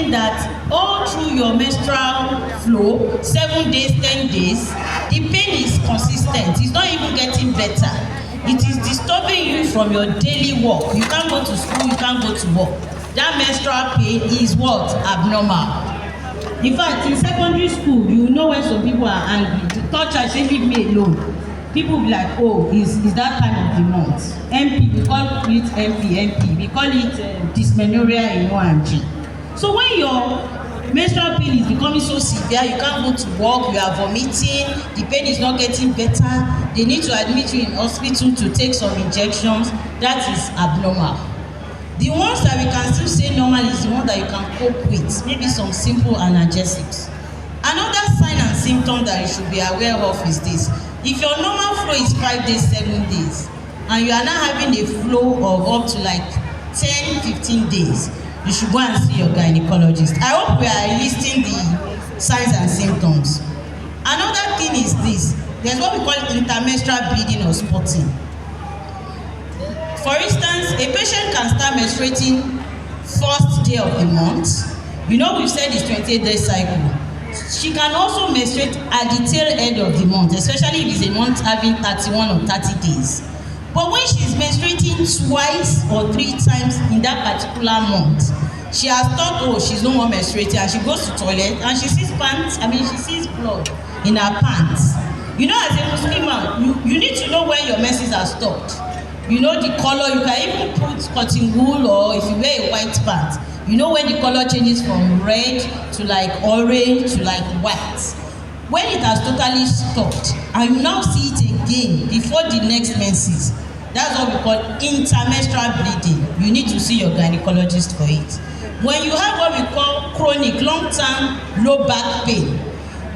meaning that all through your menstrual flow, 7 days, 10 days, the pain is consistent. It's not even getting better. It is disturbing you from your daily work. You can't go to school, you can't go to work. That menstrual pain is what? Abnormal. In fact, in secondary school, you know when some people are angry, the third child say, leave me alone. People be like, oh, is that time of the month? MP, we call it MP. We call it dysmenorrhea in OMG. So when your menstrual pain is becoming so severe, you can't go to work, you are vomiting, the pain is not getting better, they need to admit you in hospital to take some injections, that is abnormal. The ones that we can still say normal is the one that you can cope with, maybe some simple analgesics. Another sign and symptom that you should be aware of is this. If your normal flow is 5 days, 7 days, and you are now having a flow of up to like 10, 15 days, you should go and see your gynecologist. I hope we are listing the signs and symptoms. Another thing is this. There's what we call intermenstrual bleeding or spotting. For instance, a patient can start menstruating first day of the month. You know, we've said it's 28-day cycle. She can also menstruate at the tail end of the month, especially if it's a month having 31 or 30 days. But when she's menstruating twice or 3 times in that particular month, she has thought, oh, she's no more menstruating, and she goes to toilet and she sees she sees blood in her pants. You know, as a Muslimah, you need to know when your menses are stopped. You know the color, you can even put cotton wool, or if you wear a white pant, you know when the color changes from red to like orange to like white. When it has totally stopped and you now see it again before the next menses, that's what we call intermenstrual bleeding. You need to see your gynecologist for it. When you have what we call chronic, long-term, low back pain,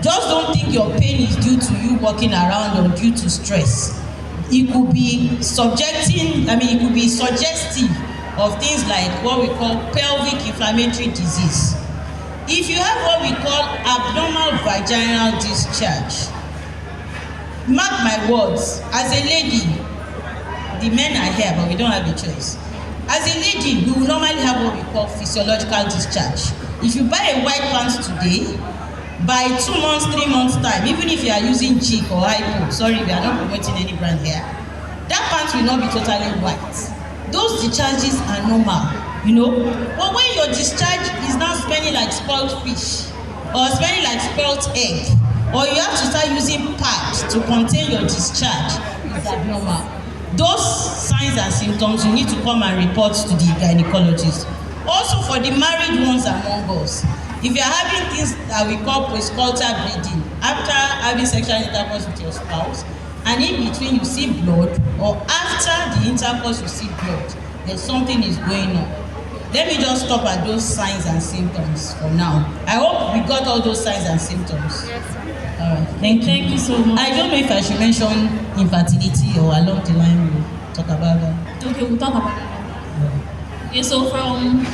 just don't think your pain is due to you walking around or due to stress. It could be suggestive of things like what we call pelvic inflammatory disease. If you have what we call abnormal vaginal discharge, mark my words, as a lady, the men are here, but we don't have a choice. As a lady, we will normally have what we call physiological discharge. If you buy a white pants today, by 2 months, 3 months time, even if you are using Jig or Hypo, sorry, we are not promoting any brand here, that pants will not be totally white. Those discharges are normal, you know. But when your discharge is now smelling like spoiled fish, or smelling like spoiled egg, or you have to start using pads to contain your discharge, it's abnormal. Those signs and symptoms, you need to come and report to the gynecologist. Also, for the married ones among us, if you are having things that we call postcoital bleeding, after having sexual intercourse with your spouse, and in between you see blood, or after the intercourse you see blood, then something is going on. Let me just stop at those signs and symptoms for now. I hope we got all those signs and symptoms. Yes, sir. All right, thank you. Thank you so much. I don't know if I should mention infertility or along the line we'll talk about that. Okay, we'll talk about that. Okay, so from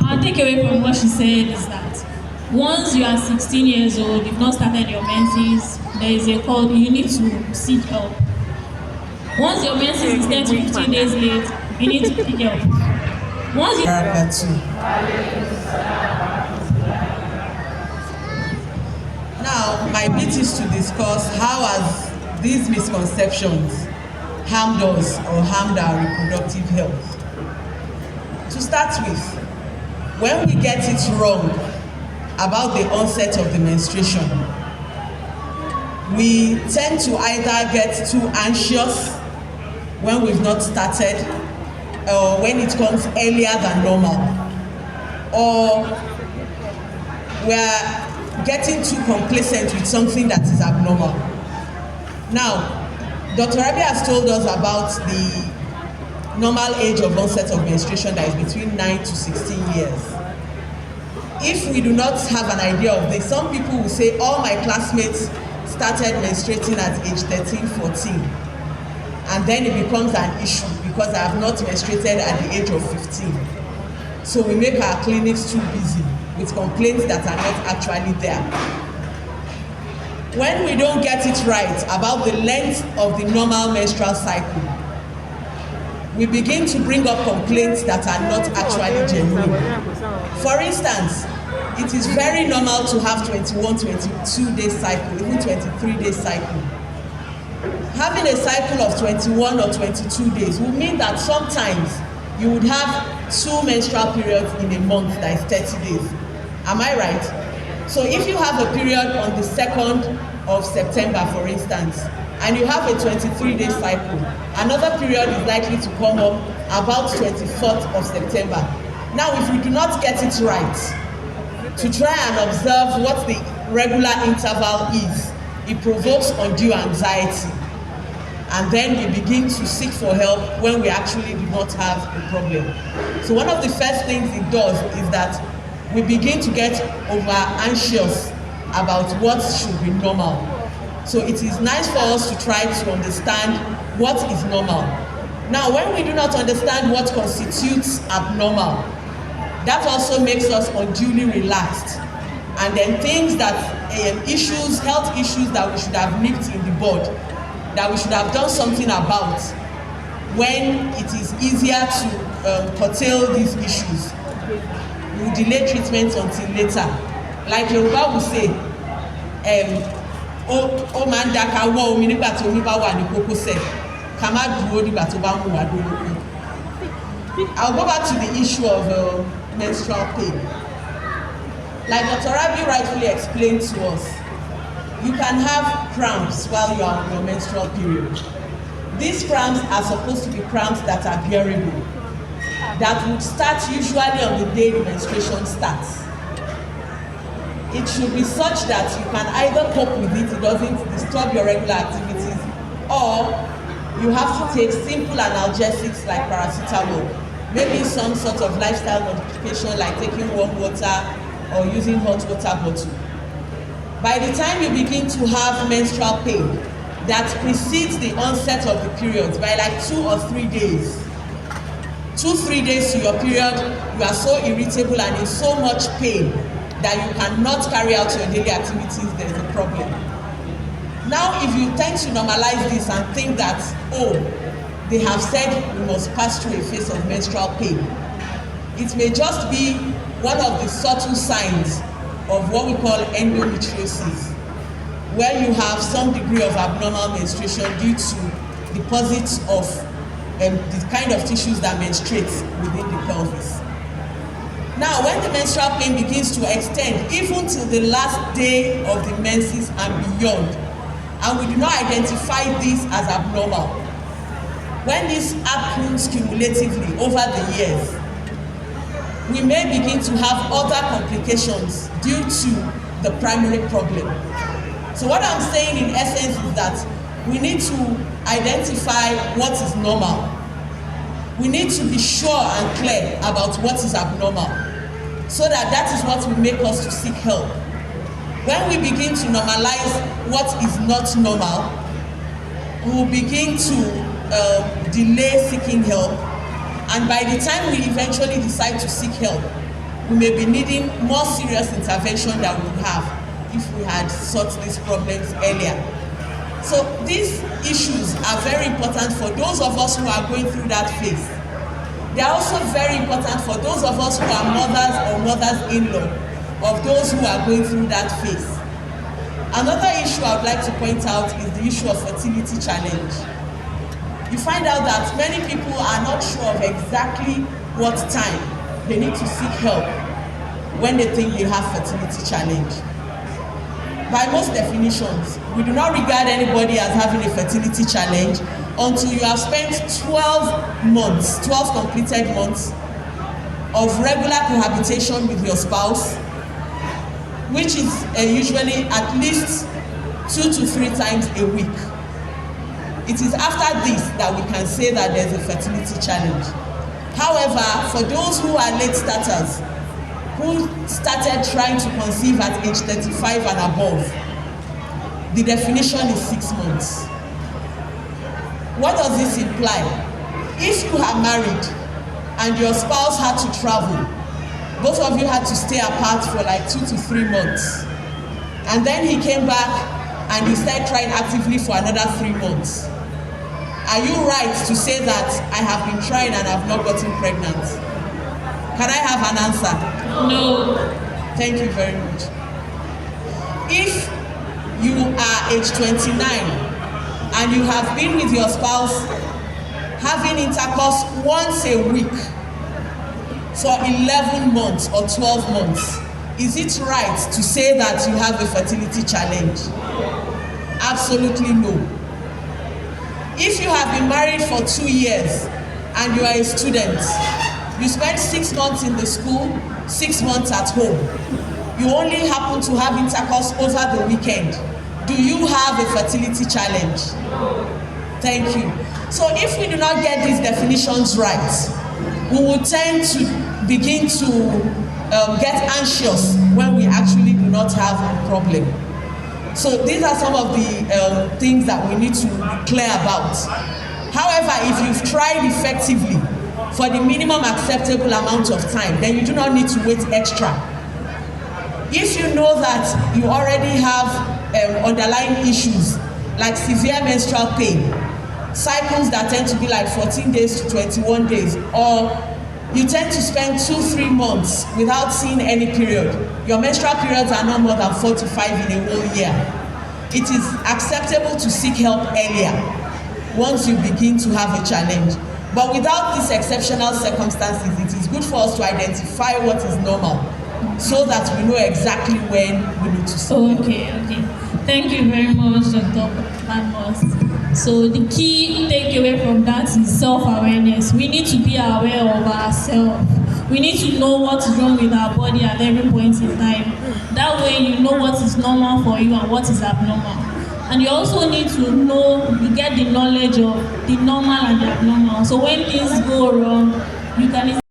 our takeaway from what she said is that once you are 16 years old, you've not started your menses, there is a call, you need to seek help. Once your menses is 10 to 15 days late, you need to seek help. Once you... Now, my bit is to discuss how has these misconceptions harmed us or harmed our reproductive health. To start with, when we get it wrong about the onset of the menstruation, we tend to either get too anxious when we've not started, or when it comes earlier than normal, or we're getting too complacent with something that is abnormal. Now, Dr. Rabi has told us about the normal age of onset of menstruation that is between 9 to 16 years. If we do not have an idea of this, some people will say, all my classmates started menstruating at age 13, 14. And then it becomes an issue because I have not menstruated at the age of 15. So we make our clinics too busy with complaints that are not actually there. When we don't get it right about the length of the normal menstrual cycle, we begin to bring up complaints that are not actually genuine. For instance, it is very normal to have 21, 22-day cycle, even 23-day cycle. Having a cycle of 21 or 22 days would mean that sometimes you would have 2 menstrual periods in a month, that is 30 days. Am I right? So if you have a period on the 2nd of September, for instance, and you have a 23-day cycle, another period is likely to come up about 24th of September. Now, if we do not get it right, to try and observe what the regular interval is, it provokes undue anxiety. And then we begin to seek for help when we actually do not have a problem. So one of the first things it does is that we begin to get over anxious about what should be normal. So it is nice for us to try to understand what is normal. Now, when we do not understand what constitutes abnormal, that also makes us unduly relaxed. And then things that, health issues that we should have nipped in the bud, that we should have done something about, when it is easier to curtail these issues, we will delay treatment until later. Like Yoruba will say, ó máa ń dá ká wọ́ omi nígbà tí omi bá wà ní kókósẹ̀, ká má dúró nígbà tó bá mú wa dúró. I'll go back to the issue of menstrual pain. Like Dr. Rabi rightfully explained to us, you can have cramps while you are on your menstrual period. These cramps are supposed to be cramps that are bearable, that would start usually on the day the menstruation starts. It should be such that you can either cope with it doesn't disturb your regular activities, or you have to take simple analgesics like paracetamol, maybe some sort of lifestyle modification like taking warm water or using hot water bottle. By the time you begin to have menstrual pain that precedes the onset of the period by like 2 or 3 days, 2-3 days to your period, you are so irritable and in so much pain that you cannot carry out your daily activities, there is a problem. Now, if you tend to normalize this and think that, oh, they have said we must pass through a phase of menstrual pain, it may just be one of the subtle signs of what we call endometriosis, where you have some degree of abnormal menstruation due to deposits of the kind of tissues that menstruate within the pelvis. Now, when the menstrual pain begins to extend even till the last day of the menses and beyond, and we do not identify this as abnormal, when this happens cumulatively over the years, we may begin to have other complications due to the primary problem. So what I'm saying in essence is that we need to identify what is normal. We need to be sure and clear about what is abnormal, so that that is what will make us to seek help. When we begin to normalize what is not normal, we will begin to delay seeking help, and by the time we eventually decide to seek help, we may be needing more serious intervention than we would have if we had sought these problems earlier. So these issues are very important for those of us who are going through that phase. They are also very important for those of us who are mothers or mothers-in-law of those who are going through that phase. Another issue I would like to point out is the issue of fertility challenge. You find out that many people are not sure of exactly what time they need to seek help when they think they have fertility challenge. By most definitions, we do not regard anybody as having a fertility challenge until you have spent 12 months, 12 completed months of regular cohabitation with your spouse, which is usually at least 2 to 3 times a week. It is after this that we can say that there's a fertility challenge. However, for those who are late starters, who started trying to conceive at age 35 and above, the definition is 6 months. What does this imply? If you are married and your spouse had to travel, both of you had to stay apart for like 2 to 3 months, and then he came back and he started trying actively for another 3 months, are you right to say that I have been trying and have not gotten pregnant? Can I have an answer? No. Thank you very much. If you are age 29 and you have been with your spouse having intercourse once a week for 11 months or 12 months, is it right to say that you have a fertility challenge? Absolutely no. If you have been married for 2 years and you are a student, you spend 6 months in the school, 6 months at home, you only happen to have intercourse over the weekend, do you have a fertility challenge? Thank you. So if we do not get these definitions right, we will tend to begin to get anxious when we actually do not have a problem. So these are some of the things that we need to be clear about. However, if you've tried effectively for the minimum acceptable amount of time, then you do not need to wait extra. If you know that you already have underlying issues like severe menstrual pain, cycles that tend to be like 14 days to 21 days, or you tend to spend 2-3 months without seeing any period, your menstrual periods are not more than 4 to 5 in a whole year, it is acceptable to seek help earlier once you begin to have a challenge. But without these exceptional circumstances, it is good for us to identify what is normal so that we know exactly when we need to see. Okay. Thank you very much, Dr. Amos. So the key takeaway from that is self-awareness. We need to be aware of ourselves. We need to know what is wrong with our body at every point in time. That way you know what is normal for you and what is abnormal. And you also need to know, you get the knowledge of the normal and the abnormal. So when things go wrong, you can